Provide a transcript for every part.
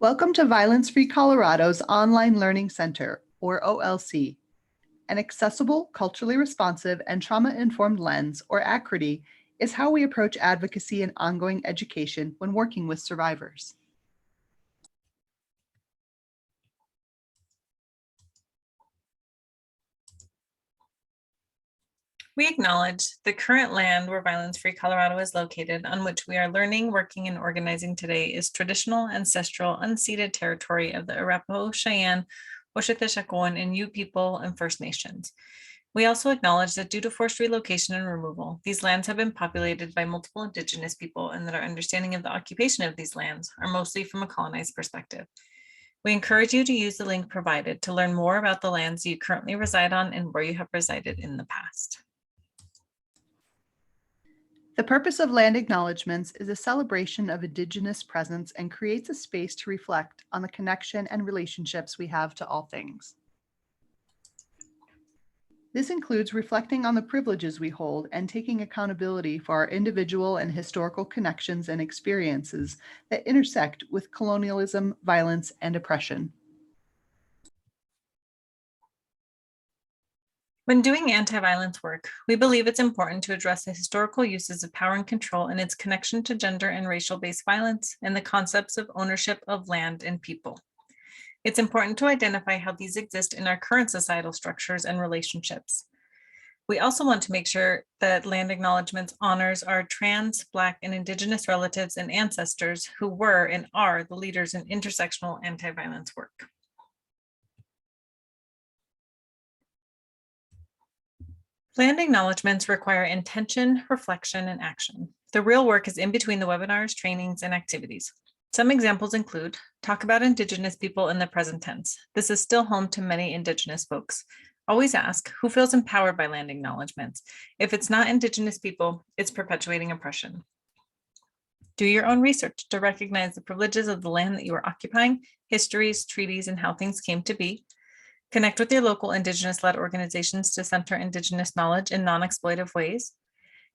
Welcome to Violence Free Colorado's Online Learning Center, or OLC. An accessible, culturally responsive, and trauma-informed lens, or ACRTI, is how we approach advocacy and ongoing education when working with survivors. We acknowledge the current land where Violence Free Colorado is located, on which we are learning, working, and organizing today, is traditional, ancestral, unceded territory of the Arapaho, Cheyenne, Oshakoshakoan, and Ute people and First Nations. We also acknowledge that due to forced relocation and removal, these lands have been populated by multiple Indigenous people, and that our understanding of the occupation of these lands are mostly from a colonized perspective. We encourage you to use the link provided to learn more about the lands you currently reside on and where you have resided in the past. The purpose of land acknowledgements is a celebration of Indigenous presence and creates a space to reflect on the connection and relationships we have to all things. This includes reflecting on the privileges we hold and taking accountability for our individual and historical connections and experiences that intersect with colonialism, violence, and oppression. When doing anti-violence work, we believe it's important to address the historical uses of power and control and its connection to gender and racial-based violence and the concepts of ownership of land and people. It's important to identify how these exist in our current societal structures and relationships. We also want to make sure that land acknowledgements honors our trans, Black, and Indigenous relatives and ancestors who were and are the leaders in intersectional anti-violence work. Land acknowledgements require intention, reflection, and action. The real work is in between the webinars, trainings, and activities. Some examples include talk about Indigenous people in the present tense. This is still home to many Indigenous folks. Always ask who feels empowered by land acknowledgements. If it's not Indigenous people, it's perpetuating oppression. Do your own research to recognize the privileges of the land that you are occupying, histories, treaties, and how things came to be. Connect with your local Indigenous-led organizations to center Indigenous knowledge in non-exploitive ways.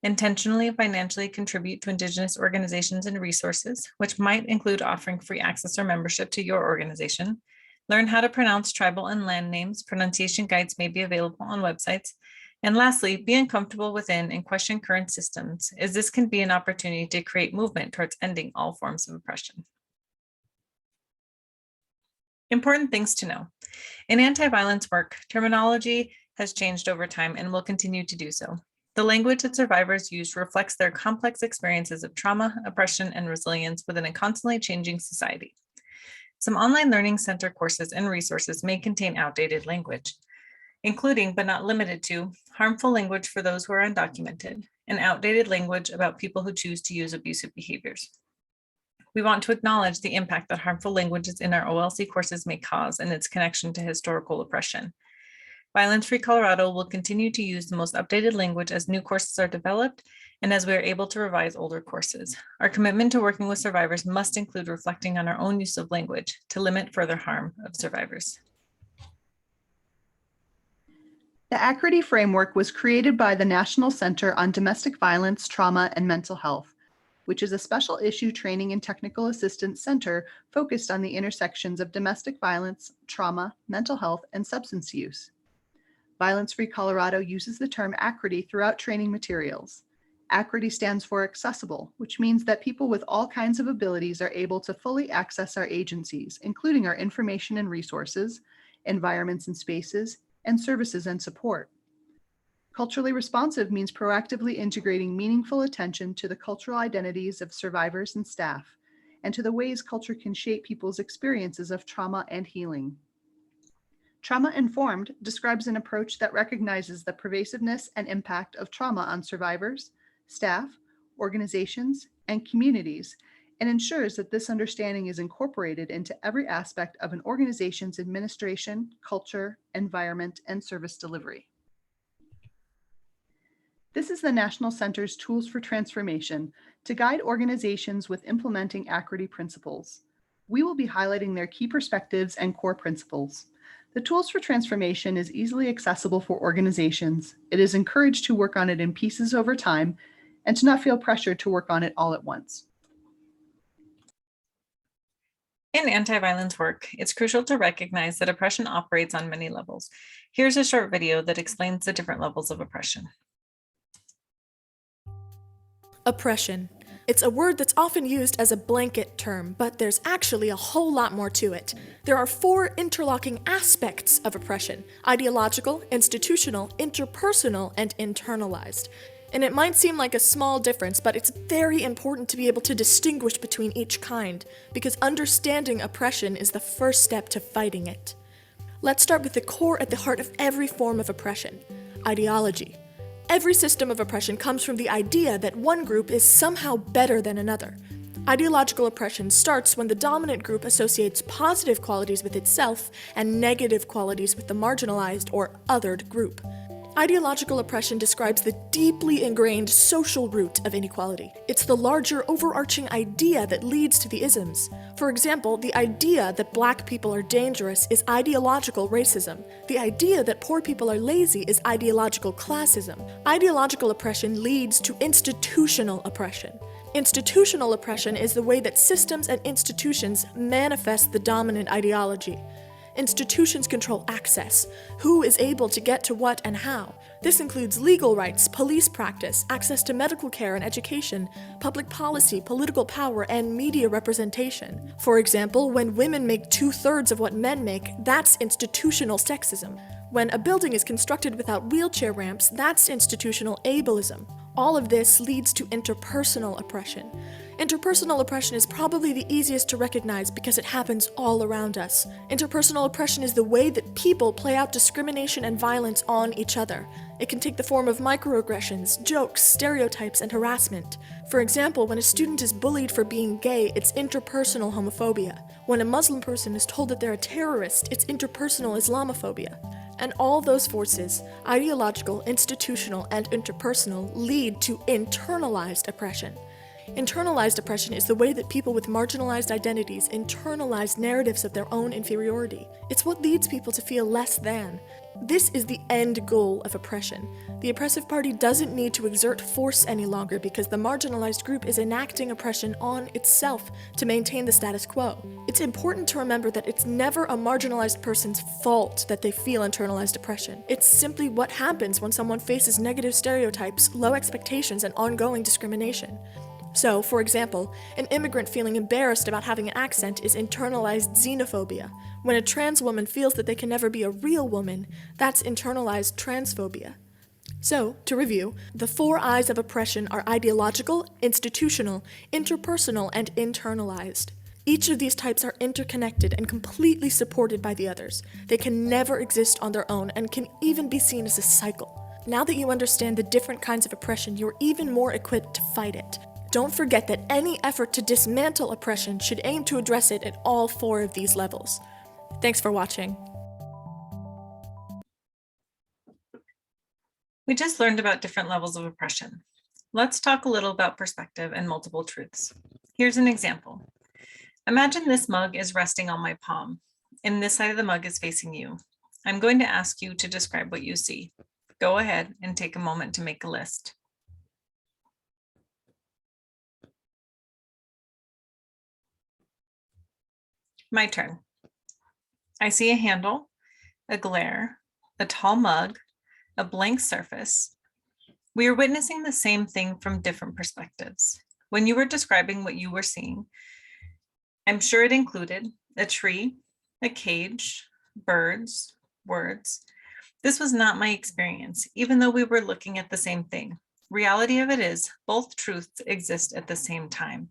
Intentionally and financially contribute to Indigenous organizations and resources, which might include offering free access or membership to your organization. Learn how to pronounce tribal and land names. Pronunciation guides may be available on websites. And lastly, be uncomfortable within and question current systems, as this can be an opportunity to create movement towards ending all forms of oppression. Important things to know. In anti-violence work, terminology has changed over time and will continue to do so. The language that survivors use reflects their complex experiences of trauma, oppression, and resilience within a constantly changing society. Some online learning center courses and resources may contain outdated language, including but not limited to harmful language for those who are undocumented and outdated language about people who choose to use abusive behaviors. We want to acknowledge the impact that harmful languages in our OLC courses may cause and its connection to historical oppression. Violence Free Colorado will continue to use the most updated language as new courses are developed and as we are able to revise older courses. Our commitment to working with survivors must include reflecting on our own use of language to limit further harm of survivors. The ACRTI framework was created by the National Center on Domestic Violence, Trauma, and Mental Health, which is a special issue training and technical assistance center focused on the intersections of domestic violence, trauma, mental health, and substance use. Violence Free Colorado uses the term ACRTI throughout training materials. ACRTI stands for accessible, which means that people with all kinds of abilities are able to fully access our agencies, including our information and resources, environments and spaces, and services and support. Culturally responsive means proactively integrating meaningful attention to the cultural identities of survivors and staff, and to the ways culture can shape people's experiences of trauma and healing. Trauma-informed describes an approach that recognizes the pervasiveness and impact of trauma on survivors, staff, organizations, and communities, and ensures that this understanding is incorporated into every aspect of an organization's administration, culture, environment, and service delivery. This is the National Center's Tools for Transformation to guide organizations with implementing ACRTI principles. We will be highlighting their key perspectives and core principles. The Tools for Transformation is easily accessible for organizations. It is encouraged to work on it in pieces over time and to not feel pressured to work on it all at once. In anti-violence work, it's crucial to recognize that oppression operates on many levels. Here's a short video that explains the different levels of oppression. Oppression. It's a word that's often used as a blanket term, but there's actually a whole lot more to it. There are 4 interlocking aspects of oppression: ideological, institutional, interpersonal, and internalized. And it might seem like a small difference, but it's very important to be able to distinguish between each kind, because understanding oppression is the first step to fighting it. Let's start with the core at the heart of every form of oppression: ideology. Every system of oppression comes from the idea that one group is somehow better than another. Ideological oppression starts when the dominant group associates positive qualities with itself and negative qualities with the marginalized or othered group. Ideological oppression describes the deeply ingrained social root of inequality. It's the larger overarching idea that leads to the isms. For example, the idea that black people are dangerous is ideological racism. The idea that poor people are lazy is ideological classism. Ideological oppression leads to institutional oppression. Institutional oppression is the way that systems and institutions manifest the dominant ideology. Institutions control access, who is able to get to what and how. This includes legal rights, police practice, access to medical care and education, public policy, political power, and media representation. For example, when women make 2/3 of what men make, that's institutional sexism. When a building is constructed without wheelchair ramps, that's institutional ableism. All of this leads to interpersonal oppression. Interpersonal oppression is probably the easiest to recognize because it happens all around us. Interpersonal oppression is the way that people play out discrimination and violence on each other. It can take the form of microaggressions, jokes, stereotypes, and harassment. For example, when a student is bullied for being gay, it's interpersonal homophobia. When a Muslim person is told that they're a terrorist, it's interpersonal Islamophobia. And all those forces, ideological, institutional, and interpersonal, lead to internalized oppression. Internalized oppression is the way that people with marginalized identities internalize narratives of their own inferiority. It's what leads people to feel less than. This is the end goal of oppression. The oppressive party doesn't need to exert force any longer because the marginalized group is enacting oppression on itself to maintain the status quo. It's important to remember that it's never a marginalized person's fault that they feel internalized oppression. It's simply what happens when someone faces negative stereotypes, low expectations, and ongoing discrimination. So, for example, an immigrant feeling embarrassed about having an accent is internalized xenophobia. When a trans woman feels that they can never be a real woman, that's internalized transphobia. So, to review, the 4 I's of oppression are ideological, institutional, interpersonal, and internalized. Each of these types are interconnected and completely supported by the others. They can never exist on their own and can even be seen as a cycle. Now that you understand the different kinds of oppression, you're even more equipped to fight it. Don't forget that any effort to dismantle oppression should aim to address it at all 4 of these levels. Thanks for watching. We just learned about different levels of oppression. Let's talk a little about perspective and multiple truths. Here's an example. Imagine this mug is resting on my palm, and this side of the mug is facing you. I'm going to ask you to describe what you see. Go ahead and take a moment to make a list. My turn. I see a handle, a glare, a tall mug, a blank surface. We are witnessing the same thing from different perspectives. When you were describing what you were seeing, I'm sure it included a tree, a cage, birds, words. This was not my experience, even though we were looking at the same thing. Reality of it is, both truths exist at the same time,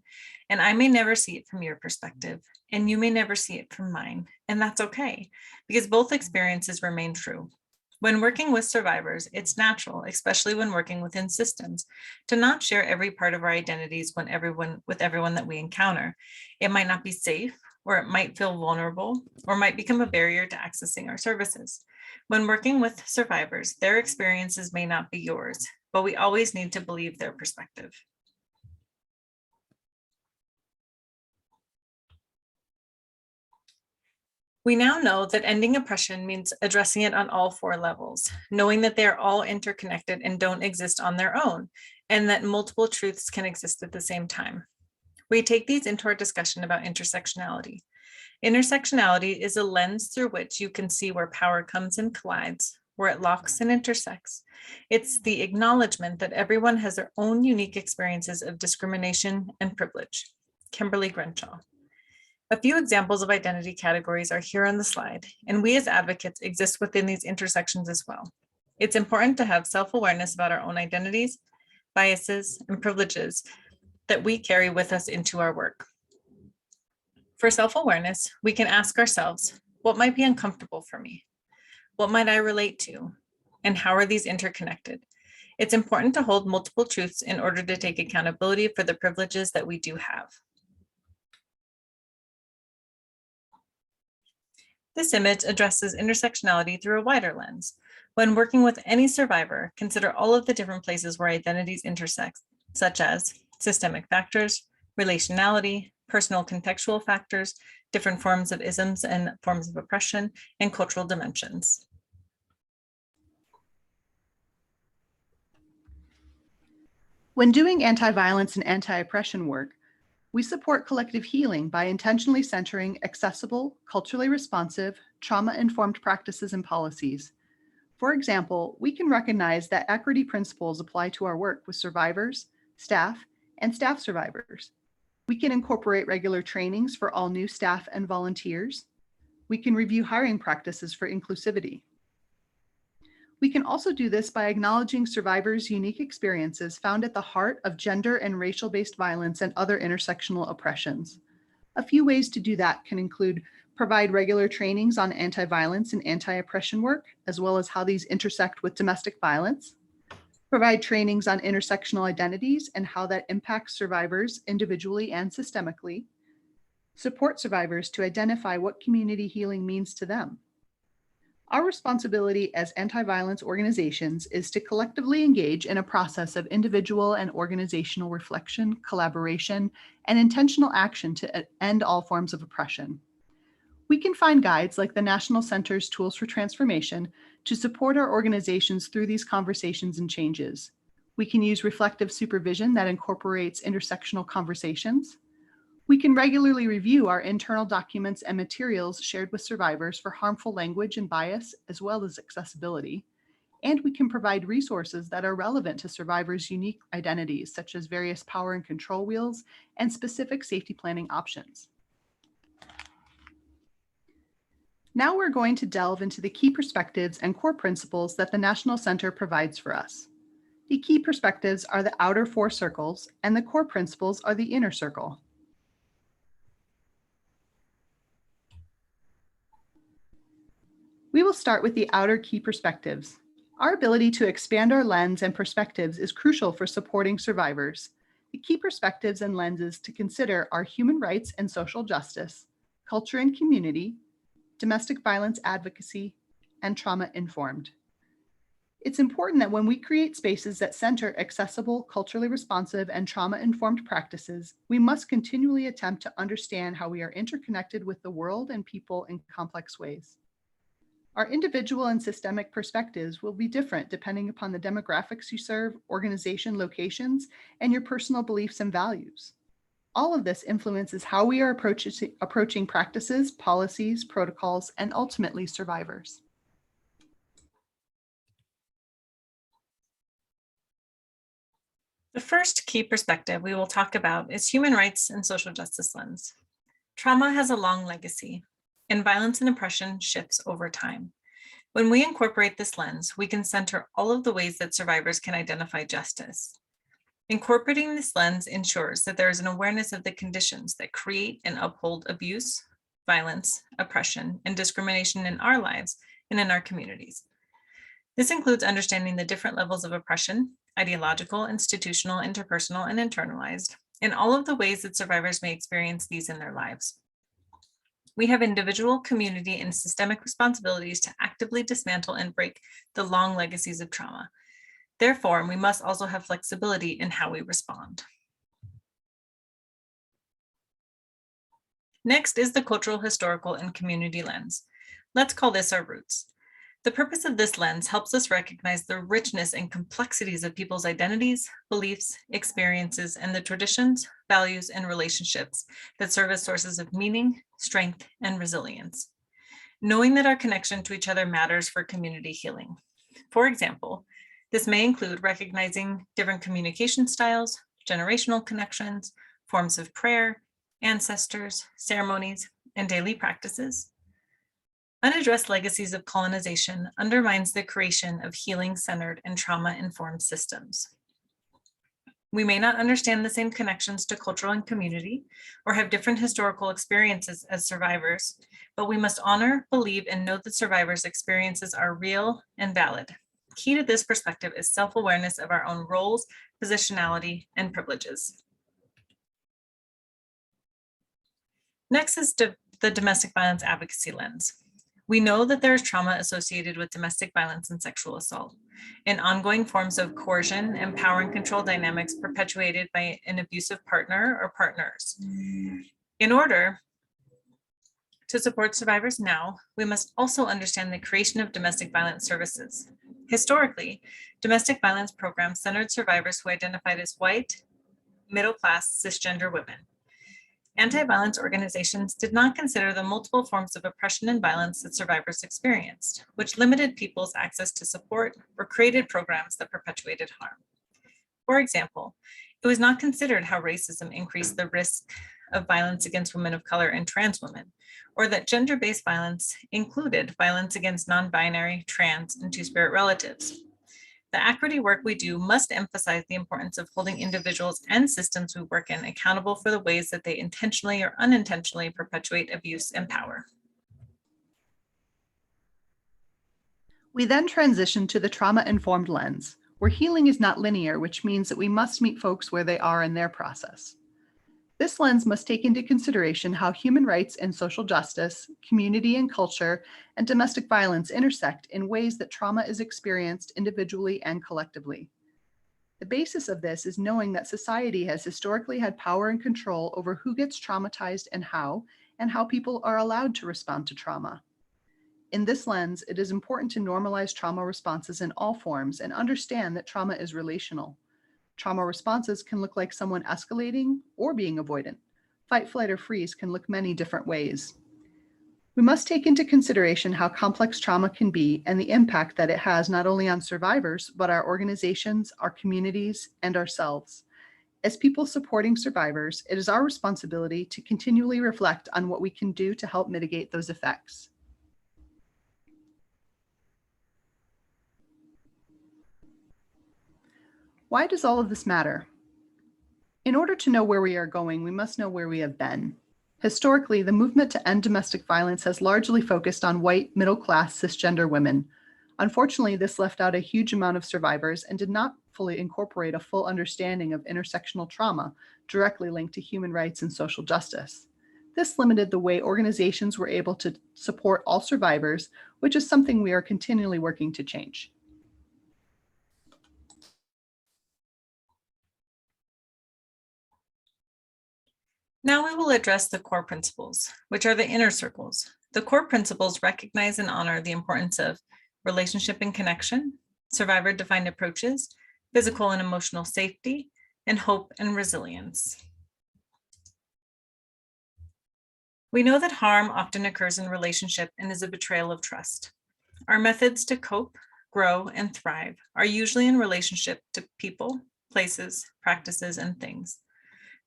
and I may never see it from your perspective, and you may never see it from mine, and that's okay, because both experiences remain true. When working with survivors, it's natural, especially when working within systems, to not share every part of our identities with everyone that we encounter. It might not be safe, or it might feel vulnerable, or might become a barrier to accessing our services. When working with survivors, their experiences may not be yours, but we always need to believe their perspective. We now know that ending oppression means addressing it on all 4 levels, knowing that they are all interconnected and don't exist on their own, and that multiple truths can exist at the same time. We take these into our discussion about intersectionality. Intersectionality is a lens through which you can see where power comes and collides, where it locks and intersects. It's the acknowledgement that everyone has their own unique experiences of discrimination and privilege. Kimberly Crenshaw. A few examples of identity categories are here on the slide, and we as advocates exist within these intersections as well. It's important to have self-awareness about our own identities, biases, and privileges that we carry with us into our work. For self-awareness, we can ask ourselves, what might be uncomfortable for me? What might I relate to? And how are these interconnected? It's important to hold multiple truths in order to take accountability for the privileges that we do have. This image addresses intersectionality through a wider lens. When working with any survivor, consider all of the different places where identities intersect, such as systemic factors, relationality, personal contextual factors, different forms of isms and forms of oppression, and cultural dimensions. When doing anti-violence and anti-oppression work, we support collective healing by intentionally centering accessible, culturally responsive, trauma-informed practices and policies. For example, we can recognize that equity principles apply to our work with survivors, staff, and staff survivors. We can incorporate regular trainings for all new staff and volunteers. We can review hiring practices for inclusivity. We can also do this by acknowledging survivors' unique experiences found at the heart of gender and racial-based violence and other intersectional oppressions. A few ways to do that can include provide regular trainings on anti-violence and anti-oppression work, as well as how these intersect with domestic violence, provide trainings on intersectional identities and how that impacts survivors individually and systemically, support survivors to identify what community healing means to them. Our responsibility as anti-violence organizations is to collectively engage in a process of individual and organizational reflection, collaboration, and intentional action to end all forms of oppression. We can find guides like the National Center's Tools for Transformation to support our organizations through these conversations and changes. We can use reflective supervision that incorporates intersectional conversations. We can regularly review our internal documents and materials shared with survivors for harmful language and bias, as well as accessibility. And we can provide resources that are relevant to survivors' unique identities, such as various power and control wheels and specific safety planning options. Now we're going to delve into the key perspectives and core principles that the National Center provides for us. The key perspectives are the outer four circles, and the core principles are the inner circle. We will start with the outer key perspectives. Our ability to expand our lens and perspectives is crucial for supporting survivors. The key perspectives and lenses to consider are human rights and social justice, culture and community, domestic violence advocacy, and trauma-informed. It's important that when we create spaces that center accessible, culturally responsive, and trauma-informed practices, we must continually attempt to understand how we are interconnected with the world and people in complex ways. Our individual and systemic perspectives will be different depending upon the demographics you serve, organization locations, and your personal beliefs and values. All of this influences how we are approaching practices, policies, protocols, and ultimately survivors. The first key perspective we will talk about is human rights and social justice lens. Trauma has a long legacy, and violence and oppression shifts over time. When we incorporate this lens, we can center all of the ways that survivors can identify justice. Incorporating this lens ensures that there is an awareness of the conditions that create and uphold abuse, violence, oppression, and discrimination in our lives and in our communities. This includes understanding the different levels of oppression, ideological, institutional, interpersonal, and internalized, and all of the ways that survivors may experience these in their lives. We have individual, community, and systemic responsibilities to actively dismantle and break the long legacies of trauma. Therefore, we must also have flexibility in how we respond. Next is the cultural, historical, and community lens. Let's call this our roots. The purpose of this lens helps us recognize the richness and complexities of people's identities, beliefs, experiences, and the traditions, values, and relationships that serve as sources of meaning, strength, and resilience. Knowing that our connection to each other matters for community healing. For example, this may include recognizing different communication styles, generational connections, forms of prayer, ancestors, ceremonies, and daily practices. Unaddressed legacies of colonization undermines the creation of healing-centered and trauma-informed systems. We may not understand the same connections to cultural and community or have different historical experiences as survivors, but we must honor, believe, and know that survivors' experiences are real and valid. Key to this perspective is self-awareness of our own roles, positionality, and privileges. Next is the domestic violence advocacy lens. We know that there is trauma associated with domestic violence and sexual assault, and ongoing forms of coercion and power and control dynamics perpetuated by an abusive partner or partners. In order to support survivors now, we must also understand the creation of domestic violence services. Historically, domestic violence programs centered survivors who identified as white, middle-class, cisgender women. Anti-violence organizations did not consider the multiple forms of oppression and violence that survivors experienced, which limited people's access to support or created programs that perpetuated harm. For example, it was not considered how racism increased the risk of violence against women of color and trans women, or that gender-based violence included violence against non-binary, trans, and two-spirit relatives. The ACRTI work we do must emphasize the importance of holding individuals and systems we work in accountable for the ways that they intentionally or unintentionally perpetuate abuse and power. We then transition to the trauma-informed lens, where healing is not linear, which means that we must meet folks where they are in their process. This lens must take into consideration how human rights and social justice, community and culture, and domestic violence intersect in ways that trauma is experienced individually and collectively. The basis of this is knowing that society has historically had power and control over who gets traumatized and how people are allowed to respond to trauma. In this lens, it is important to normalize trauma responses in all forms and understand that trauma is relational. Trauma responses can look like someone escalating or being avoidant. Fight, flight, or freeze can look many different ways. We must take into consideration how complex trauma can be and the impact that it has not only on survivors, but our organizations, our communities, and ourselves. As people supporting survivors, it is our responsibility to continually reflect on what we can do to help mitigate those effects. Why does all of this matter? In order to know where we are going, we must know where we have been. Historically, the movement to end domestic violence has largely focused on white, middle-class, cisgender women. Unfortunately, this left out a huge amount of survivors and did not fully incorporate a full understanding of intersectional trauma directly linked to human rights and social justice. This limited the way organizations were able to support all survivors, which is something we are continually working to change. Now we will address the core principles, which are the inner circles. The core principles recognize and honor the importance of relationship and connection, survivor-defined approaches, physical and emotional safety, and hope and resilience. We know that harm often occurs in relationship and is a betrayal of trust. Our methods to cope, grow, and thrive are usually in relationship to people, places, practices, and things.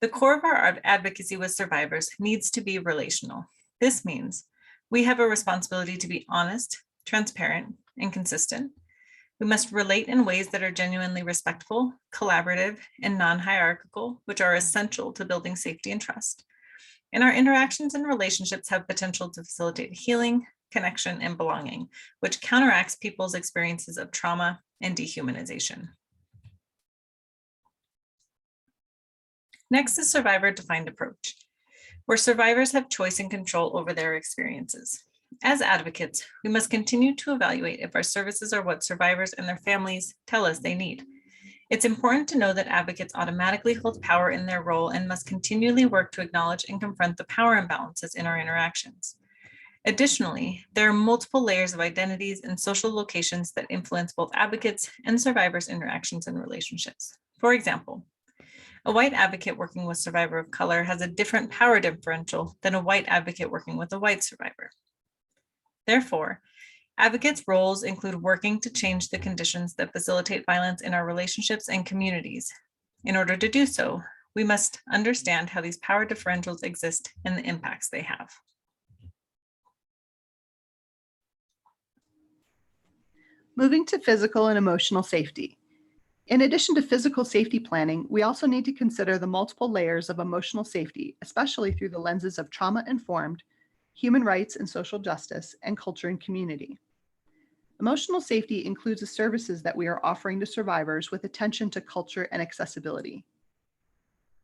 The core of our advocacy with survivors needs to be relational. This means we have a responsibility to be honest, transparent, and consistent. We must relate in ways that are genuinely respectful, collaborative, and non-hierarchical, which are essential to building safety and trust. And our interactions and relationships have potential to facilitate healing, connection, and belonging, which counteracts people's experiences of trauma and dehumanization. Next is survivor-defined approach, where survivors have choice and control over their experiences. As advocates, we must continue to evaluate if our services are what survivors and their families tell us they need. It's important to know that advocates automatically hold power in their role and must continually work to acknowledge and confront the power imbalances in our interactions. Additionally, there are multiple layers of identities and social locations that influence both advocates and survivors' interactions and relationships. For example, a white advocate working with a survivor of color has a different power differential than a white advocate working with a white survivor. Therefore, advocates' roles include working to change the conditions that facilitate violence in our relationships and communities. In order to do so, we must understand how these power differentials exist and the impacts they have. Moving to physical and emotional safety. In addition to physical safety planning, we also need to consider the multiple layers of emotional safety, especially through the lenses of trauma-informed, human rights and social justice, and culture and community. Emotional safety includes the services that we are offering to survivors with attention to culture and accessibility.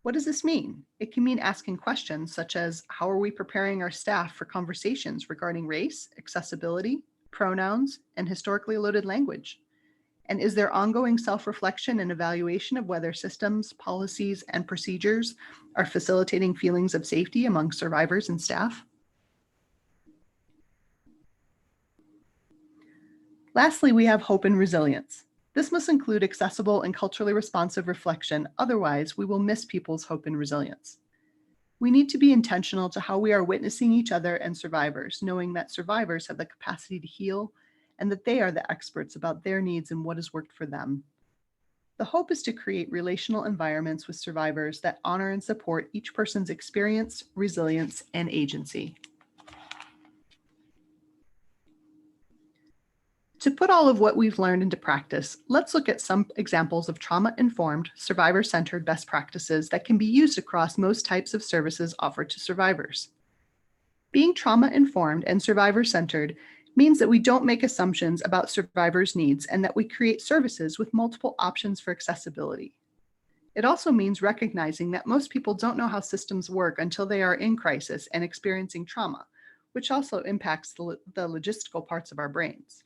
What does this mean? It can mean asking questions such as, how are we preparing our staff for conversations regarding race, accessibility, pronouns, and historically loaded language? And is there ongoing self-reflection and evaluation of whether systems, policies, and procedures are facilitating feelings of safety among survivors and staff? Lastly, we have hope and resilience. This must include accessible and culturally responsive reflection, otherwise we will miss people's hope and resilience. We need to be intentional to how we are witnessing each other and survivors, knowing that survivors have the capacity to heal and that they are the experts about their needs and what has worked for them. The hope is to create relational environments with survivors that honor and support each person's experience, resilience, and agency. To put all of what we've learned into practice, let's look at some examples of trauma-informed, survivor-centered best practices that can be used across most types of services offered to survivors. Being trauma-informed and survivor-centered means that we don't make assumptions about survivors' needs and that we create services with multiple options for accessibility. It also means recognizing that most people don't know how systems work until they are in crisis and experiencing trauma, which also impacts the logistical parts of our brains.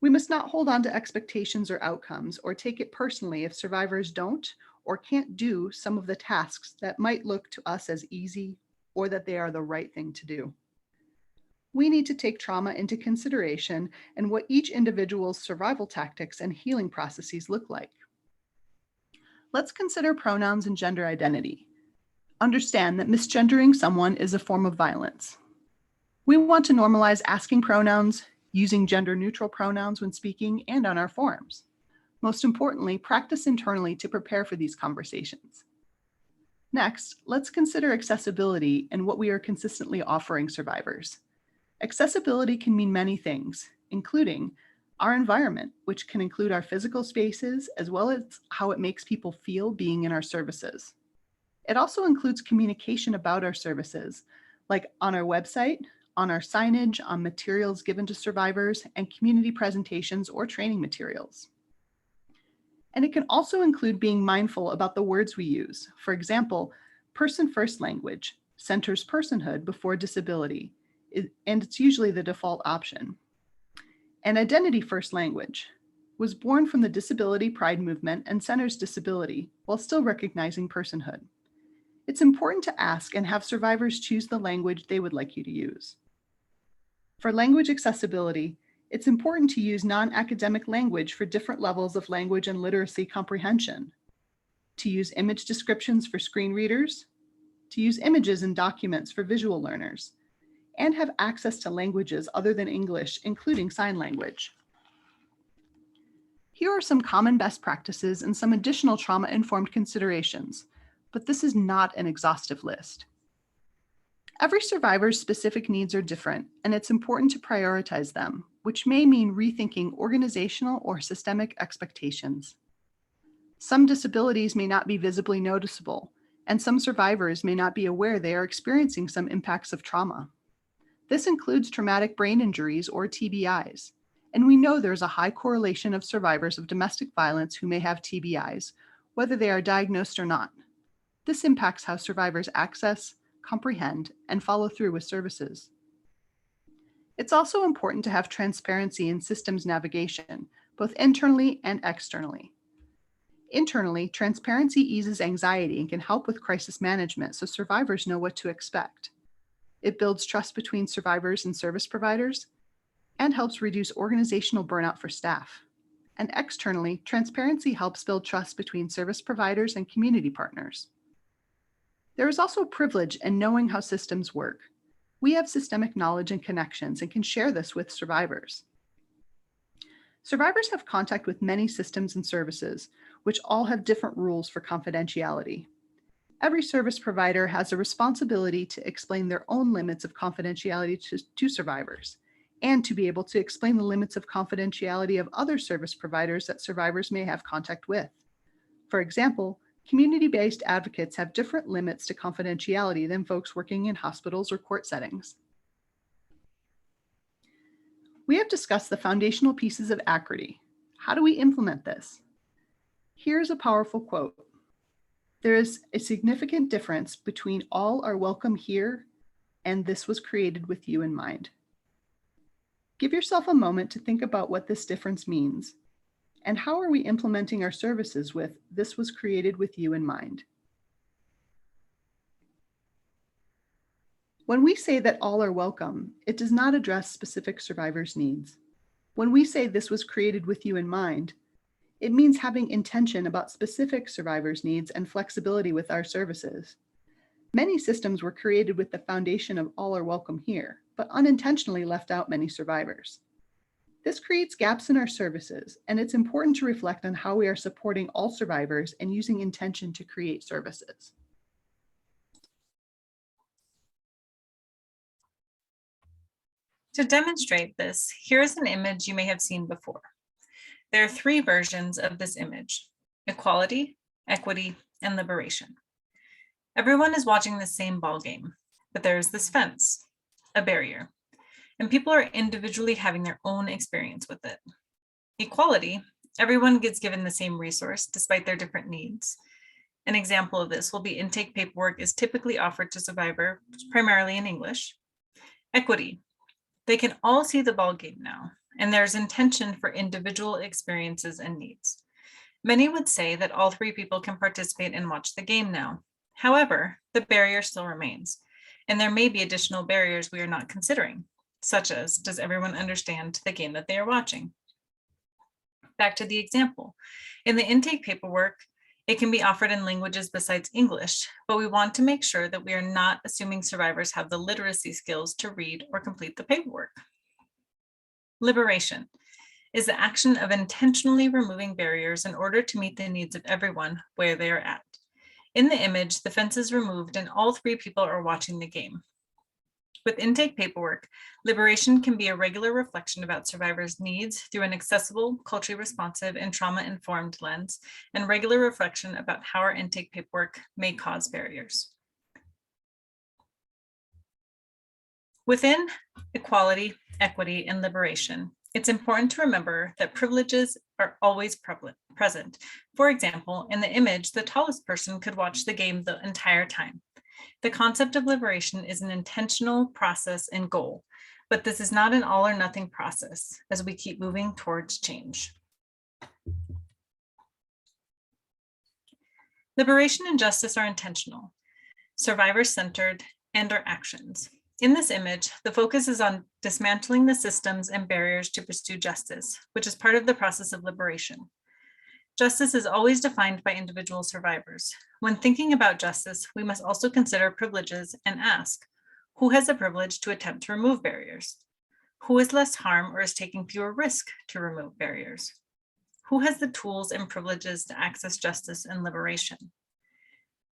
We must not hold on to expectations or outcomes or take it personally if survivors don't or can't do some of the tasks that might look to us as easy or that they are the right thing to do. We need to take trauma into consideration and what each individual's survival tactics and healing processes look like. Let's consider pronouns and gender identity. Understand that misgendering someone is a form of violence. We want to normalize asking pronouns, using gender-neutral pronouns when speaking and on our forums. Most importantly, practice internally to prepare for these conversations. Next, let's consider accessibility and what we are consistently offering survivors. Accessibility can mean many things, including our environment, which can include our physical spaces, as well as how it makes people feel being in our services. It also includes communication about our services, like on our website, on our signage, on materials given to survivors, and community presentations or training materials. And it can also include being mindful about the words we use. For example, person-first language centers personhood before disability, and it's usually the default option. And identity-first language was born from the disability pride movement and centers disability while still recognizing personhood. It's important to ask and have survivors choose the language they would like you to use. For language accessibility, it's important to use non-academic language for different levels of language and literacy comprehension, to use image descriptions for screen readers, to use images and documents for visual learners, and have access to languages other than English, including sign language. Here are some common best practices and some additional trauma-informed considerations, but this is not an exhaustive list. Every survivor's specific needs are different, and it's important to prioritize them, which may mean rethinking organizational or systemic expectations. Some disabilities may not be visibly noticeable, and some survivors may not be aware they are experiencing some impacts of trauma. This includes traumatic brain injuries or TBIs, and we know there's a high correlation of survivors of domestic violence who may have TBIs, whether they are diagnosed or not. This impacts how survivors access, comprehend, and follow through with services. It's also important to have transparency in systems navigation, both internally and externally. Internally, transparency eases anxiety and can help with crisis management so survivors know what to expect. It builds trust between survivors and service providers, and helps reduce organizational burnout for staff. And externally, transparency helps build trust between service providers and community partners. There is also privilege in knowing how systems work. We have systemic knowledge and connections and can share this with survivors. Survivors have contact with many systems and services, which all have different rules for confidentiality. Every service provider has a responsibility to explain their own limits of confidentiality to survivors, and to be able to explain the limits of confidentiality of other service providers that survivors may have contact with. For example, community-based advocates have different limits to confidentiality than folks working in hospitals or court settings. We have discussed the foundational pieces of ACRTI. How do we implement this? Here's a powerful quote. There is a significant difference between all are welcome here and this was created with you in mind. Give yourself a moment to think about what this difference means, and how are we implementing our services with this was created with you in mind. When we say that all are welcome, it does not address specific survivors' needs. When we say this was created with you in mind, it means having intention about specific survivors' needs and flexibility with our services. Many systems were created with the foundation of all are welcome here, but unintentionally left out many survivors. This creates gaps in our services, and it's important to reflect on how we are supporting all survivors and using intention to create services. To demonstrate this, here is an image you may have seen before. There are three versions of this image: equality, equity, and liberation. Everyone is watching the same ball game, but there is this fence, a barrier, and people are individually having their own experience with it. Equality, everyone gets given the same resource despite their different needs. An example of this will be intake paperwork is typically offered to survivors primarily in English. Equity, they can all see the ball game now, and there's intention for individual experiences and needs. Many would say that all three people can participate and watch the game now. However, the barrier still remains, and there may be additional barriers we are not considering, such as, does everyone understand the game that they are watching? Back to the example. In the intake paperwork, it can be offered in languages besides English, but we want to make sure that we are not assuming survivors have the literacy skills to read or complete the paperwork. Liberation is the action of intentionally removing barriers in order to meet the needs of everyone where they are at. In the image, the fence is removed and all three people are watching the game. With intake paperwork, liberation can be a regular reflection about survivors' needs through an accessible, culturally responsive, and trauma-informed lens, and regular reflection about how our intake paperwork may cause barriers. Within equality, equity, and liberation, it's important to remember that privileges are always present. For example, in the image, the tallest person could watch the game the entire time. The concept of liberation is an intentional process and goal, but this is not an all or nothing process as we keep moving towards change. Liberation and justice are intentional, survivor-centered, and are actions. In this image, the focus is on dismantling the systems and barriers to pursue justice, which is part of the process of liberation. Justice is always defined by individual survivors. When thinking about justice, we must also consider privileges and ask, who has the privilege to attempt to remove barriers? Who is less harm or is taking fewer risk to remove barriers? Who has the tools and privileges to access justice and liberation?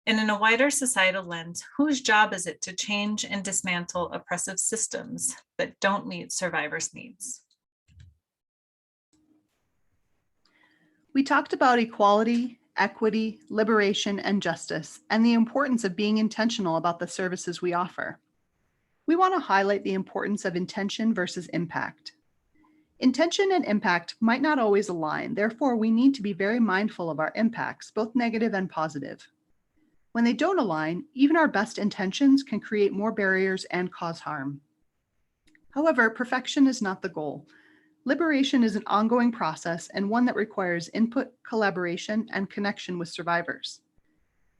And in a wider societal lens, whose job is it to change and dismantle oppressive systems that don't meet survivors' needs? We talked about equality, equity, liberation, and justice, and the importance of being intentional about the services we offer. We want to highlight the importance of intention versus impact. Intention and impact might not always align, therefore we need to be very mindful of our impacts, both negative and positive. When they don't align, even our best intentions can create more barriers and cause harm. However, perfection is not the goal. Liberation is an ongoing process and one that requires input, collaboration, and connection with survivors.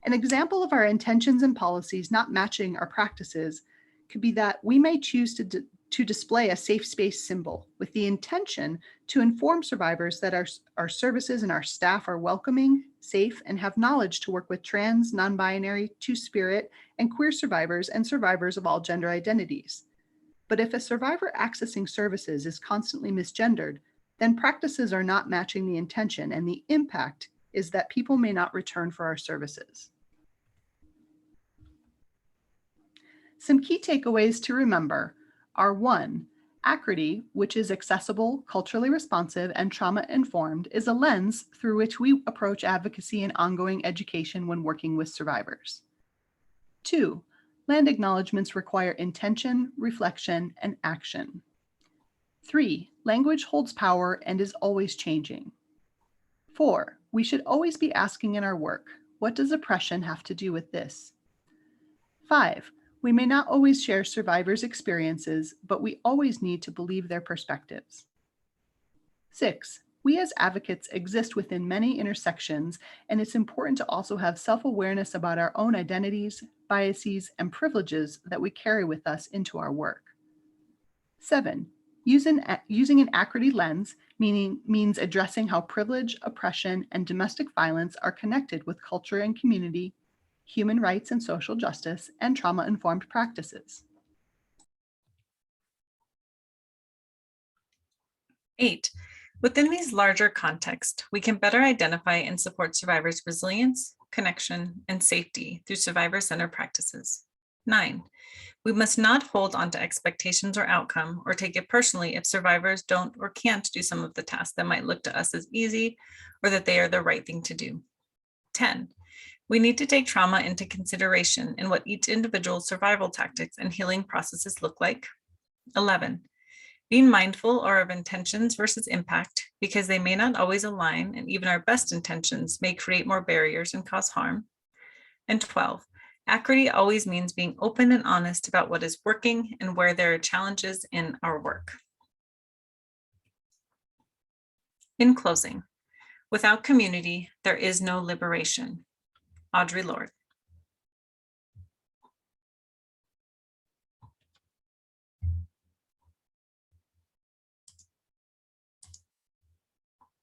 An example of our intentions and policies not matching our practices could be that we may choose to display a safe space symbol with the intention to inform survivors that our services and our staff are welcoming, safe, and have knowledge to work with trans, non-binary, two-spirit, and queer survivors and survivors of all gender identities. But if a survivor accessing services is constantly misgendered, then practices are not matching the intention, and the impact is that people may not return for our services. Some key takeaways to remember are: 1, ACRTI, which is accessible, culturally responsive, and trauma-informed, is a lens through which we approach advocacy and ongoing education when working with survivors. 2, land acknowledgements require intention, reflection, and action. 3, language holds power and is always changing. 4, we should always be asking in our work, what does oppression have to do with this? 5, we may not always share survivors' experiences, but we always need to believe their perspectives. 6, we as advocates exist within many intersections, and it's important to also have self-awareness about our own identities, biases, and privileges that we carry with us into our work. 7, using an ACRTI lens means addressing how privilege, oppression, and domestic violence are connected with culture and community, human rights and social justice, and trauma-informed practices. 8, within these larger contexts, we can better identify and support survivors' resilience, connection, and safety through survivor-centered practices. 9, we must not hold on to expectations or outcome or take it personally if survivors don't or can't do some of the tasks that might look to us as easy or that they are the right thing to do. 10, we need to take trauma into consideration in what each individual's survival tactics and healing processes look like. 11, being mindful are of intentions versus impact because they may not always align, and even our best intentions may create more barriers and cause harm. And 12, ACRTI always means being open and honest about what is working and where there are challenges in our work. In closing, without community, there is no liberation. Audre Lorde.